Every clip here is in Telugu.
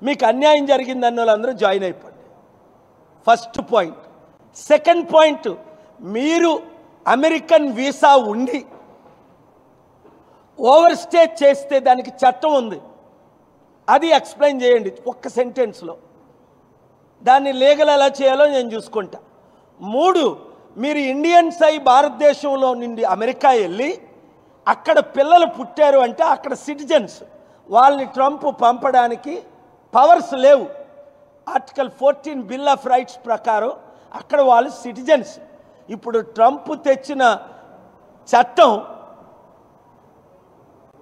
మీకు అన్యాయం జరిగిందన్న వాళ్ళందరూ జాయిన్ అయిపోండి. First point. సెకండ్ పాయింట్, మీరు అమెరికన్ వీసా ఉండి ఓవర్ స్టే చేస్తే దానికి చట్టం ఉంది, అది ఎక్స్ప్లెయిన్ చేయండి ఒక్క సెంటెన్స్లో. దాన్ని లీగల్ ఎలా చేయాలో నేను చూసుకుంటా. 3, మీరు ఇండియన్స్ అయి భారతదేశంలో నుండి అమెరికా వెళ్ళి అక్కడ పిల్లలు పుట్టారు అంటే అక్కడ సిటిజన్స్, వాళ్ళని ట్రంప్ పంపడానికి పవర్స్ లేవు. ఆర్టికల్ 14 బిల్ ఆఫ్ రైట్స్ ప్రకారం అక్కడ వాళ్ళు సిటిజన్స్. ఇప్పుడు ట్రంప్ తెచ్చిన చట్టం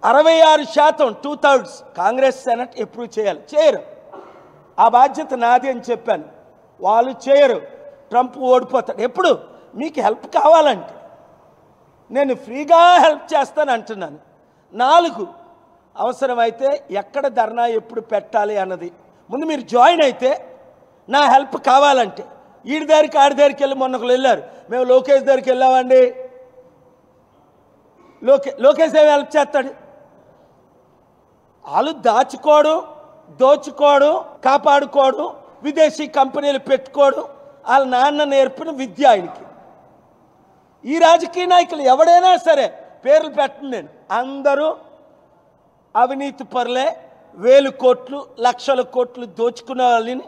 66% 2/3 కాంగ్రెస్ సెనెట్ అప్రూవ్ చేయాలి, చేయరు. ఆ బాధ్యత నాది అని చెప్పాను, వాళ్ళు చేయరు. ట్రంప్ ఓడిపోతాడు. ఎప్పుడు మీకు హెల్ప్ కావాలంటే నేను ఫ్రీగా హెల్ప్ చేస్తాను అంటున్నాను. 4, అవసరమైతే ఎక్కడ ధర్నా ఎప్పుడు పెట్టాలి అన్నది ముందు మీరు జాయిన్ అయితే, నా హెల్ప్ కావాలంటే ఈడి దగ్గరికి ఆడి దగ్గరికి వెళ్ళి మొన్న ఒకరు వెళ్ళారు, మేము లోకేష్ దగ్గరికి వెళ్ళామండి. లోకేష్ ఏమి హెల్ప్ చేస్తాడు? వాళ్ళు దాచుకోవడం, దోచుకోవడం, కాపాడుకోవడం, విదేశీ కంపెనీలు పెట్టుకోవడం వాళ్ళ నాన్న నేర్పిన విద్య ఆయనకి. ఈ రాజకీయ నాయకులు ఎవడైనా సరే పేర్లు పెట్టను నేను, అందరూ అవినీతి పరులే. 1000 కోట్లు 1,00,000 కోట్లు దోచుకునే వాళ్ళని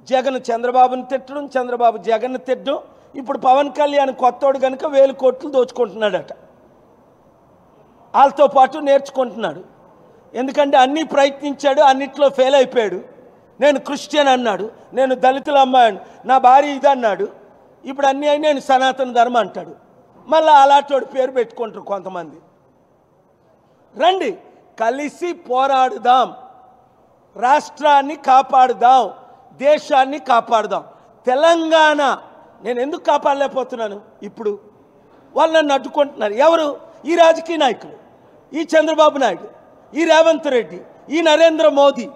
జగన్ చంద్రబాబుని తిట్టడం, చంద్రబాబు జగన్ తిట్టడం. ఇప్పుడు పవన్ కళ్యాణ్ కొత్తోడు కనుక 1000 కోట్లు దోచుకుంటున్నాడట, వాళ్ళతో పాటు నేర్చుకుంటున్నాడు. ఎందుకంటే అన్నీ ప్రయత్నించాడు, అన్నిట్లో ఫెయిల్ అయిపోయాడు. నేను క్రిస్టియన్ అన్నాడు, నేను దళితుల అమ్మాయి, నా భార్య ఇది అన్నాడు. ఇప్పుడు అన్నీ అయి నేను సనాతన ధర్మం అంటాడు. మళ్ళీ అలాంటి పేరు పెట్టుకుంటారు కొంతమంది. రండి కలిసి పోరాడుదాం, రాష్ట్రాన్ని కాపాడుదాం, దేశాన్ని కాపాడుదాం. తెలంగాణ నేను ఎందుకు కాపాడలేకపోతున్నాను? ఇప్పుడు వాళ్ళు నన్ను అడ్డుకుంటున్నారు. ఎవరు? ఈ రాజకీయ నాయకులు, ఈ చంద్రబాబు నాయుడు, ఈ రేవంత్ రెడ్డి, ఈ నరేంద్ర మోదీ,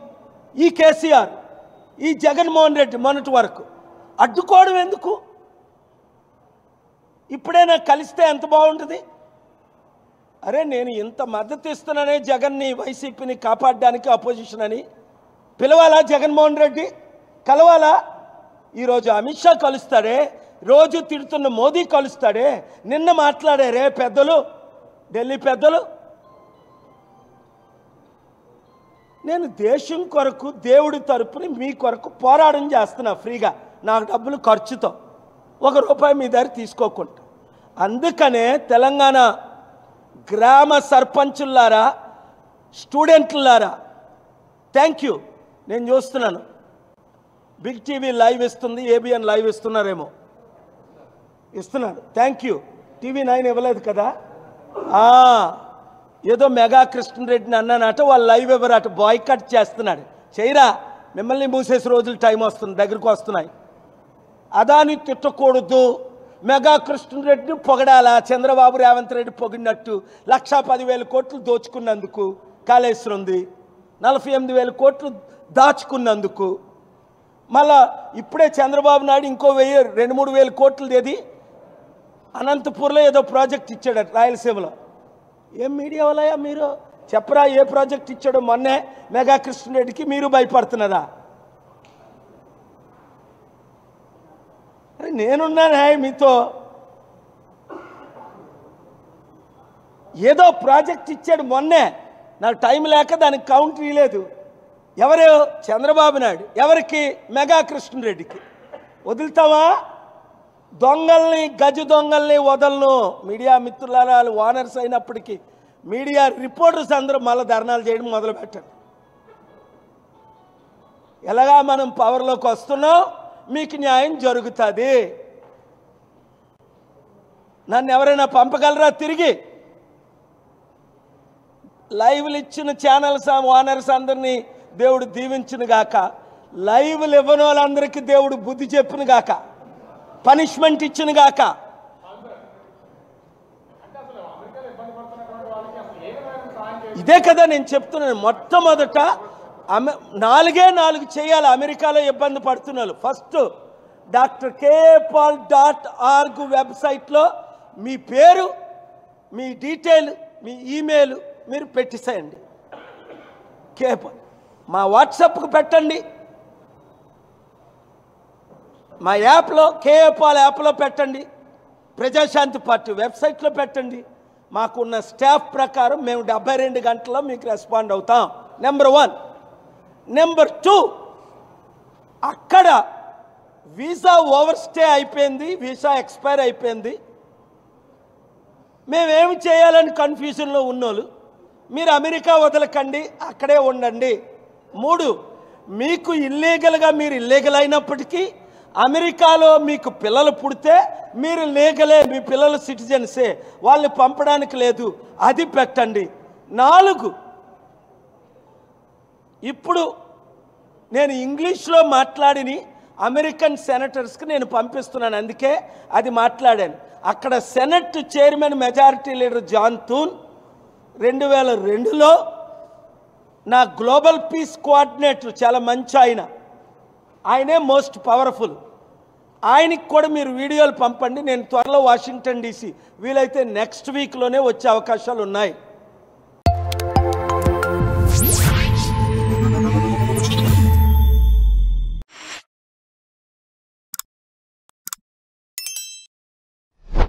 ఈ కేసీఆర్, ఈ జగన్మోహన్ రెడ్డి. మొన్నటి వరకు అడ్డుకోవడం ఎందుకు? ఇప్పుడే నాకు కలిస్తే ఎంత బాగుంటుంది. అరే నేను ఇంత మద్దతు ఇస్తున్నానే జగన్ని, వైసీపీని కాపాడడానికి అపోజిషన్ అని పిలవాలా? జగన్మోహన్ రెడ్డి కలవాలా? ఈరోజు అమిత్ షా కలుస్తాడే, రోజు తిడుతున్న మోదీ కలుస్తాడే, నిన్న మాట్లాడారే పెద్దలు, ఢిల్లీ పెద్దలు. నేను దేశం కొరకు, దేవుడి తరపుని మీ కొరకు పోరాటం చేస్తున్నా ఫ్రీగా, నాకు డబ్బులు ఖర్చుతో, ₹1 మీ దగ్గర తీసుకోకుండా. అందుకనే తెలంగాణ గ్రామ సర్పంచులారా, స్టూడెంట్లారా, థ్యాంక్ యూ. నేను చూస్తున్నాను బిగ్ టీవీ లైవ్ ఇస్తుంది, ఏబిఎన్ లైవ్ ఇస్తున్నారేమో, ఇస్తున్నారు. Thank you. TV9 ఇవ్వలేదు కదా. ఏదో మెగా కృష్ణరెడ్డిని అన్నానట, వాళ్ళు లైవ్ ఇవ్వరట, బాయ్కట్ చేస్తున్నాడు. చేయరా, మిమ్మల్ని మూసేసి రోజులు టైం వస్తుంది, దగ్గరకు వస్తున్నాయి. అదాని తిట్టకూడదు, మెగా కృష్ణరెడ్డిని పొగడాలా, చంద్రబాబు రేవంత్ రెడ్డి పొగిడినట్టు. 1,10,000 కోట్లు దోచుకున్నందుకు కాళేశ్వరం ఉంది, 48,000 కోట్లు దాచుకున్నందుకు. మళ్ళా ఇప్పుడే చంద్రబాబు నాయుడు ఇంకో 2,000-3,000 కోట్లు ఏది అనంతపూర్లో ఏదో ప్రాజెక్ట్ ఇచ్చాడట రాయలసీమలో. ఏం మీడియా వాళ్ళయా మీరు? చెప్పరా ఏ ప్రాజెక్ట్ ఇచ్చాడో మొన్నే మెగా కృష్ణరెడ్డికి. మీరు భయపడుతున్నారా? అరే నేనున్నానే మీతో. ఏదో ప్రాజెక్ట్ ఇచ్చాడు మొన్నే, నాకు టైం లేక దానికి కౌంటర్ ఇవ్వలేదు. ఎవరు? చంద్రబాబు నాయుడు. ఎవరికి? మెగా కృష్ణరెడ్డికి. వదులుతావా? దొంగల్ని, గజ దొంగల్ని వదలను. మీడియా మిత్రులారా, వాళ్ళు ఓనర్స్ అయినప్పటికీ మీడియా రిపోర్టర్స్ అందరూ మళ్ళీ ధర్నాలు చేయడం మొదలు పెట్టండి. ఎలాగా మనం పవర్లోకి వస్తున్నాం, మీకు న్యాయం జరుగుతుంది. నన్ను ఎవరైనా పంపగలరా తిరిగి? లైవ్లు ఇచ్చిన ఛానల్స్ ఓనర్స్ అందరినీ దేవుడు దీవించును గాక. లైవ్లు ఇవ్వని వాళ్ళందరికీ దేవుడు బుద్ధి చెప్పును గాక, పనిష్మెంట్ ఇచ్చును గాక. ఇదే కదా నేను చెప్తున్నాను. మొట్టమొదట 4 చేయాలి అమెరికాలో ఇబ్బంది పడుతున్నారు. ఫస్ట్ drkpaul.org వెబ్సైట్లో మీ పేరు, మీ డీటెయిల్, మీ ఈమెయిల్ మీరు పెట్టేసేయండి. కేపాల్ మా వాట్సాప్కు పెట్టండి, మా యాప్లో కేఏపాల్ యాప్లో పెట్టండి, ప్రజాశాంతి పార్టీ వెబ్సైట్లో పెట్టండి. మాకున్న స్టాఫ్ ప్రకారం మేము 72 గంటల్లో మీకు రెస్పాండ్ అవుతాం. నెంబర్ 1. నెంబర్ 2, అక్కడ వీసా ఓవర్స్టే అయిపోయింది, వీసా ఎక్స్పైర్ అయిపోయింది, మేమేమి చేయాలని కన్ఫ్యూజన్లో ఉన్నోళ్ళు మీరు అమెరికా వదలకండి, అక్కడే ఉండండి. 3, మీకు ఇల్లీగల్గా మీరు ఇల్లీగల్ అయినప్పటికీ అమెరికాలో మీకు పిల్లలు పుడితే మీరు లీగలే, మీ పిల్లలు సిటిజన్సే, వాళ్ళని పంపడానికి లేదు, అది పెట్టండి. 4, ఇప్పుడు నేను ఇంగ్లీష్లో మాట్లాడిని అమెరికన్ సెనేటర్స్కి నేను పంపిస్తున్నాను, అందుకే అది మాట్లాడాను. అక్కడ senate chairman majority leader John Thune 2002లో నా గ్లోబల్ పీస్ కోఆర్డినేటర్, చాలా మంచి ఆయనే మోస్ట్ పవర్ఫుల్, ఆయనకి కూడా మీరు వీడియోలు పంపండి. నేను త్వరలో వాషింగ్టన్ DC, వీలైతే నెక్స్ట్ వీక్లోనే వచ్చే అవకాశాలు ఉన్నాయి.